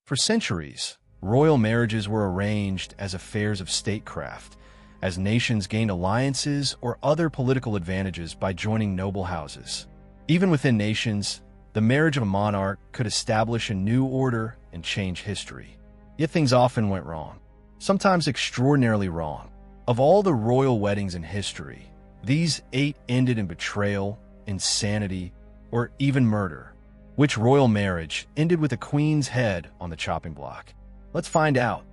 For centuries, royal marriages were arranged as affairs of statecraft, as nations gained alliances or other political advantages by joining noble houses. Even within nations, the marriage of a monarch could establish a new order and change history. Yet things often went wrong, sometimes extraordinarily wrong. Of all the royal weddings in history, these 8 ended in betrayal, insanity, or even murder. Which royal marriage ended with a queen's head on the chopping block? Let's find out.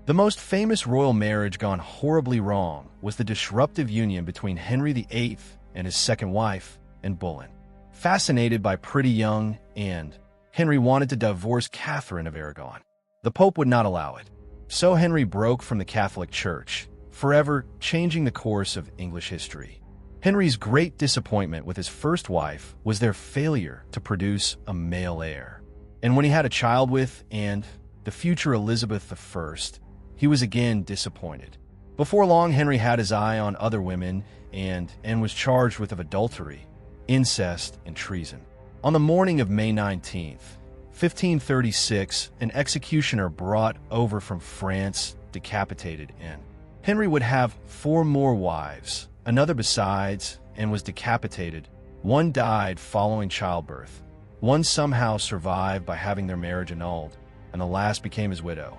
The most famous royal marriage gone horribly wrong was the disruptive union between Henry VIII and his second wife, Anne Boleyn. Fascinated by pretty young Anne, Henry wanted to divorce Catherine of Aragon. The Pope would not allow it. So Henry broke from the Catholic Church, forever changing the course of English history. Henry's great disappointment with his first wife was their failure to produce a male heir. And when he had a child with Anne, the future Elizabeth I, he was again disappointed. Before long, Henry had his eye on other women and was charged with adultery, incest, and treason. On the morning of May 19th, 1536, an executioner brought over from France decapitated Anne. Henry would have 4 more wives, another besides, and was decapitated. 1 died following childbirth. 1 somehow survived by having their marriage annulled, and the last became his widow.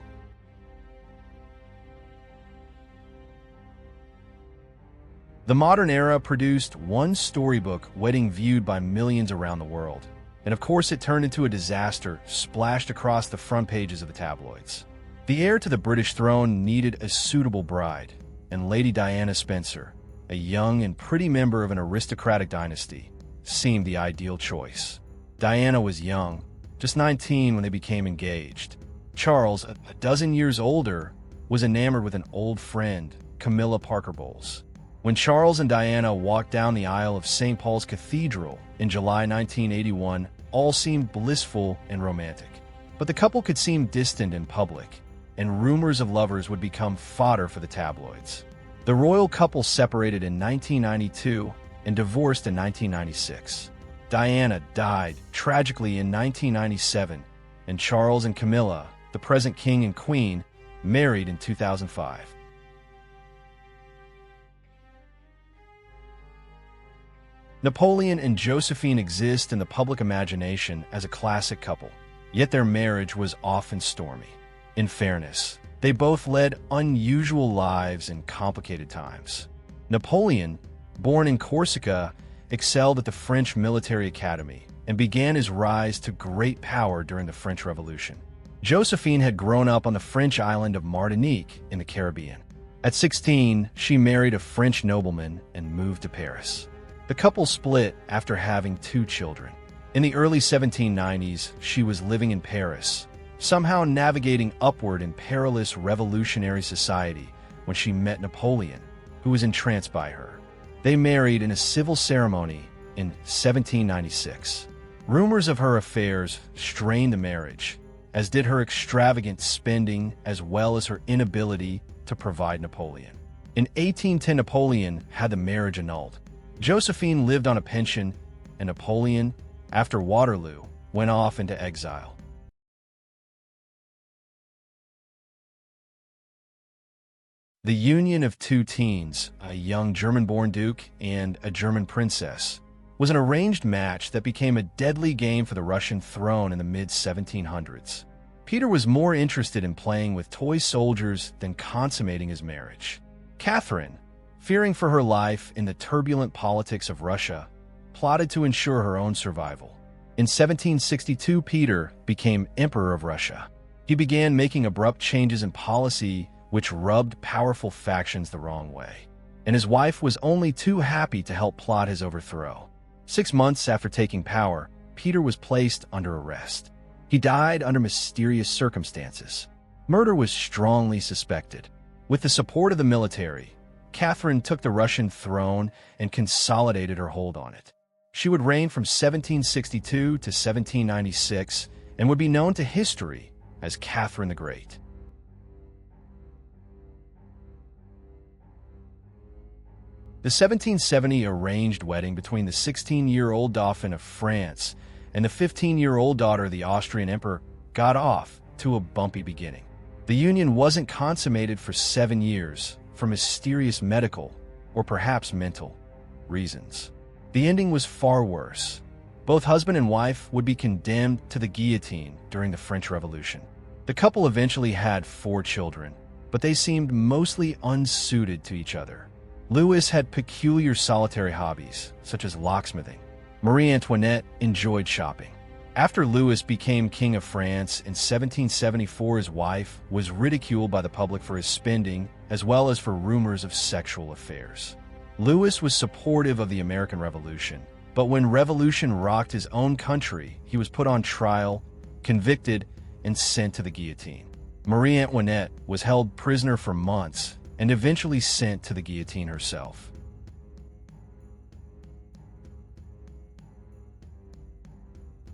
The modern era produced one storybook wedding viewed by millions around the world. And of course it turned into a disaster, splashed across the front pages of the tabloids. The heir to the British throne needed a suitable bride, and Lady Diana Spencer, a young and pretty member of an aristocratic dynasty, seemed the ideal choice. Diana was young, just 19 when they became engaged. Charles, a dozen years older, was enamored with an old friend, Camilla Parker Bowles. When Charles and Diana walked down the aisle of St. Paul's Cathedral in July 1981, all seemed blissful and romantic. But the couple could seem distant in public, and rumors of lovers would become fodder for the tabloids. The royal couple separated in 1992 and divorced in 1996. Diana died tragically in 1997, and Charles and Camilla, the present king and queen, married in 2005. Napoleon and Josephine exist in the public imagination as a classic couple, yet their marriage was often stormy. In fairness, they both led unusual lives in complicated times. Napoleon, born in Corsica, excelled at the French Military Academy and began his rise to great power during the French Revolution. Josephine had grown up on the French island of Martinique in the Caribbean. At 16, she married a French nobleman and moved to Paris. The couple split after having 2 children. In the early 1790s, she was living in Paris, somehow navigating upward in perilous revolutionary society when she met Napoleon, who was entranced by her. They married in a civil ceremony in 1796. Rumors of her affairs strained the marriage, as did her extravagant spending as well as her inability to provide Napoleon. In 1810, Napoleon had the marriage annulled. Josephine lived on a pension, and Napoleon, after Waterloo, went off into exile. The union of 2 teens, a young German-born duke and a German princess, was an arranged match that became a deadly game for the Russian throne in the mid-1700s. Peter was more interested in playing with toy soldiers than consummating his marriage. Catherine, fearing for her life in the turbulent politics of Russia, plotted to ensure her own survival. In 1762, Peter became Emperor of Russia. He began making abrupt changes in policy which rubbed powerful factions the wrong way, and his wife was only too happy to help plot his overthrow. 6 months after taking power, Peter was placed under arrest. He died under mysterious circumstances. Murder was strongly suspected. With the support of the military, Catherine took the Russian throne and consolidated her hold on it. She would reign from 1762 to 1796 and would be known to history as Catherine the Great. The 1770 arranged wedding between the 16-year-old Dauphin of France and the 15-year-old daughter of the Austrian emperor got off to a bumpy beginning. The union wasn't consummated for 7 years for mysterious medical, or perhaps mental, reasons. The ending was far worse. Both husband and wife would be condemned to the guillotine during the French Revolution. The couple eventually had 4 children, but they seemed mostly unsuited to each other. Louis had peculiar solitary hobbies, such as locksmithing. Marie Antoinette enjoyed shopping. After Louis became King of France in 1774, his wife was ridiculed by the public for his spending, as well as for rumors of sexual affairs. Louis was supportive of the American Revolution, but when revolution rocked his own country, he was put on trial, convicted, and sent to the guillotine. Marie Antoinette was held prisoner for months and eventually sent to the guillotine herself.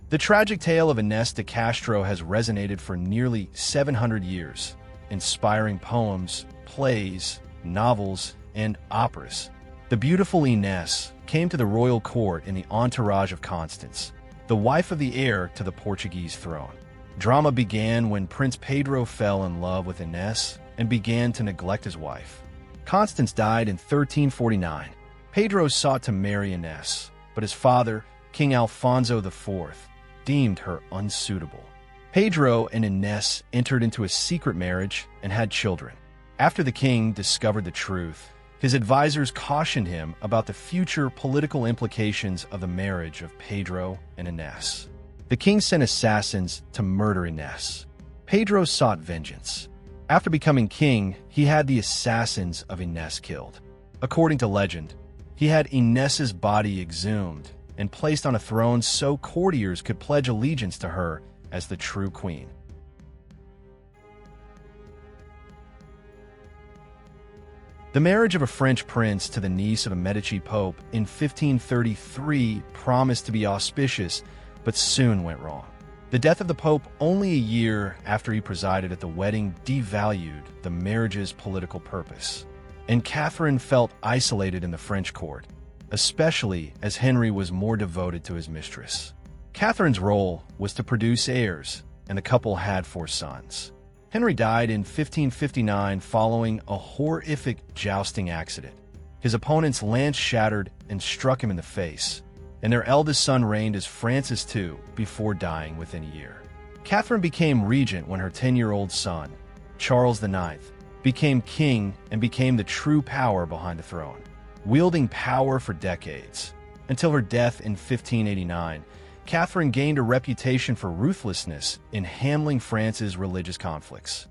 The tragic tale of Inês de Castro has resonated for nearly 700 years, inspiring poems, plays, novels, and operas. The beautiful Inês came to the royal court in the entourage of Constance, the wife of the heir to the Portuguese throne. Drama began when Prince Pedro fell in love with Inês and began to neglect his wife. Constance died in 1349. Pedro sought to marry Inês, but his father, King Alfonso IV, deemed her unsuitable. Pedro and Inês entered into a secret marriage and had children. After the king discovered the truth, his advisors cautioned him about the future political implications of the marriage of Pedro and Inês. The king sent assassins to murder Inês. Pedro sought vengeance. After becoming king, he had the assassins of Inês killed. According to legend, he had Inês's body exhumed and placed on a throne so courtiers could pledge allegiance to her as the true queen. The marriage of a French prince to the niece of a Medici pope in 1533 promised to be auspicious, but soon went wrong. The death of the pope only a year after he presided at the wedding devalued the marriage's political purpose, and Catherine felt isolated in the French court, especially as Henry was more devoted to his mistress. Catherine's role was to produce heirs, and the couple had 4 sons. Henry died in 1559 following a horrific jousting accident. His opponent's lance shattered and struck him in the face, and their eldest son reigned as Francis II before dying within a year. Catherine became regent when her 10-year-old son, Charles IX, became king and became the true power behind the throne, wielding power for decades. Until her death in 1589, Catherine gained a reputation for ruthlessness in handling France's religious conflicts.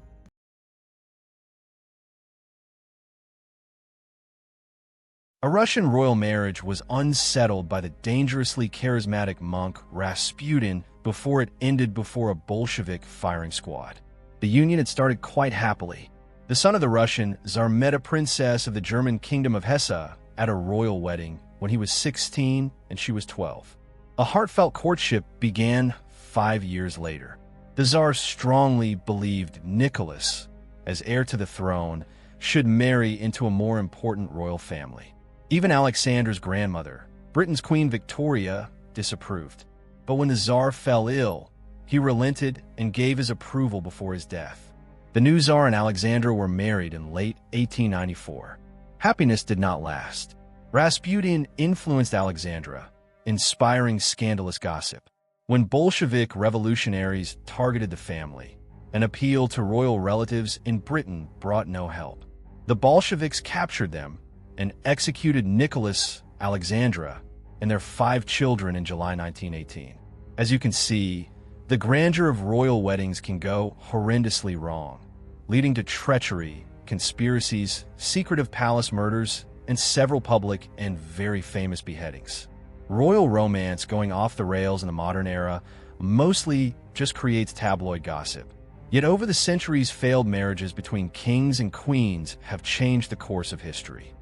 A Russian royal marriage was unsettled by the dangerously charismatic monk Rasputin before it ended before a Bolshevik firing squad. The union had started quite happily. The son of the Russian Tsar met a princess of the German Kingdom of Hesse at a royal wedding when he was 16 and she was 12. A heartfelt courtship began 5 years later. The Tsar strongly believed Nicholas, as heir to the throne, should marry into a more important royal family. Even Alexandra's grandmother, Britain's Queen Victoria, disapproved. But when the Tsar fell ill, he relented and gave his approval before his death. The new Tsar and Alexandra were married in late 1894. Happiness did not last. Rasputin influenced Alexandra, inspiring scandalous gossip. When Bolshevik revolutionaries targeted the family, an appeal to royal relatives in Britain brought no help. The Bolsheviks captured them and executed Nicholas, Alexandra, and their 5 children in July 1918. As you can see, the grandeur of royal weddings can go horrendously wrong, leading to treachery, conspiracies, secretive palace murders, and several public and very famous beheadings. Royal romance going off the rails in the modern era mostly just creates tabloid gossip. Yet over the centuries, failed marriages between kings and queens have changed the course of history.